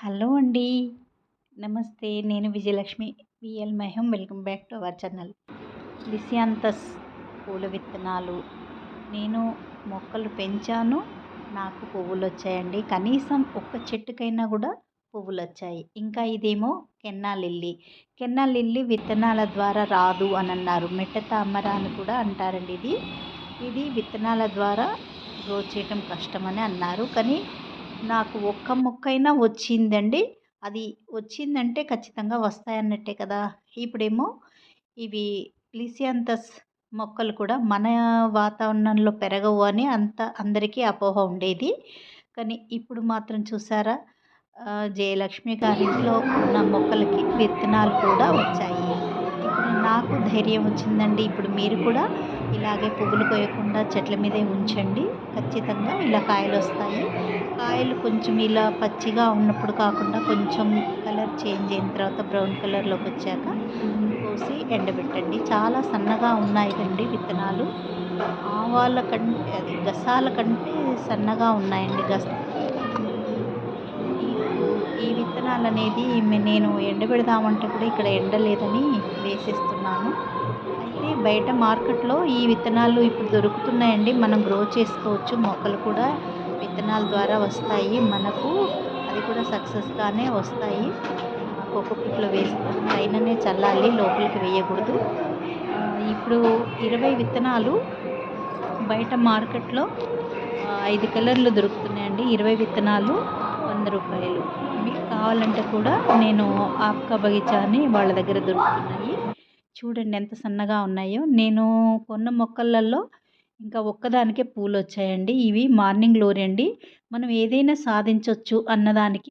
Hello అండి. నమస్తే. నేను విజయలక్ష్మి విఎల్ మహం. Welcome back to our channel. Lisianthus పూల విత్తనాలు నేను మొక్కలు పెంచాను. నాకు పువ్వులొచ్చాయండి. కనీసం ఒక్క చెట్టుకైనా కూడా పువ్వులొచ్చాయి. ఇంకా ఇదేమో కెన్నా లిల్లీ. కెన్నా లిల్లీ విత్తనాల ద్వారా రాదు అని అన్నారు. మెట్ట తామర అని కూడా అంటారండి ఇది. ఇది విత్తనాల ద్వారా గ్రో చేయటం కష్టమని అన్నారు. కానీ నాకు ఒక్క మొక్కైనా వచ్చిందండి. అది వచ్చిందంటే ఖచ్చితంగా వస్తాయన్నట్టే కదా! ఇప్పుడేమో ఇవి లిసియాంతస్ మొక్కలు కూడా మన వాతావరణంలో పెరగవు అని అందరికీ అపోహ ఉండేది. కానీ ఇప్పుడు మాత్రం చూసారా, జయలక్ష్మి గారింట్లో ఉన్న మొక్కలకి విత్తనాలు కూడా వచ్చాయి. ఇప్పుడు నాకు ధైర్యం వచ్చిందండి. ఇప్పుడు మీరు కూడా ఇలాగే పువ్వులు కోయకుండా చెట్ల మీదే ఉంచండి. ఖచ్చితంగా ఇలా కాయలొస్తాయి. కాయలు కొంచెం ఇలా పచ్చిగా ఉన్నప్పుడు కాకుండా కొంచెం కలర్ చేంజ్ అయిన తర్వాత బ్రౌన్ కలర్‌లోకి వచ్చాక కోసి ఎండబెట్టండి. చాలా సన్నగా ఉన్నాయి కండి విత్తనాలు. ఆవాల కంటే గసాల కంటే సన్నగా ఉన్నాయండి. ఇప్పుడు ఈ విత్తనాలనేది నేను ఎండబెడదామంటే కూడా ఇక్కడ ఎండ లేదని వేసేస్తున్నాను. అయితే బయట మార్కెట్‌లో ఈ విత్తనాలు ఇప్పుడు దొరుకుతున్నాయండి. మనం గ్రో చేసుకోవచ్చు. మొక్కలు కూడా విత్తనాల ద్వారా వస్తాయి. మనకు అది కూడా సక్సెస్‌గానే వస్తాయి. కోకోపీట్‌లో వేస్తాం. పైననే చల్లాలి, లోపలికి వేయకూడదు. ఇప్పుడు 20 విత్తనాలు బయట మార్కెట్‌లో 5 కలర్లు దొరుకుతున్నాయండి. 20 విత్తనాలు రూ. 100. మీకు కావాలంటే కూడా నేను ఆప్కా బగీచా అని వాళ్ళ దగ్గర దొరుకుతున్నాయి. చూడండి ఎంత సన్నగా ఉన్నాయో. నేను కొన్న మొక్కలలో ఇంకా ఒక్కదానికే పూలొచ్చాయండి. ఇవి మార్నింగ్ గ్లోరీ అండి. మనం ఏదైనా సాధించొచ్చు అన్నదానికి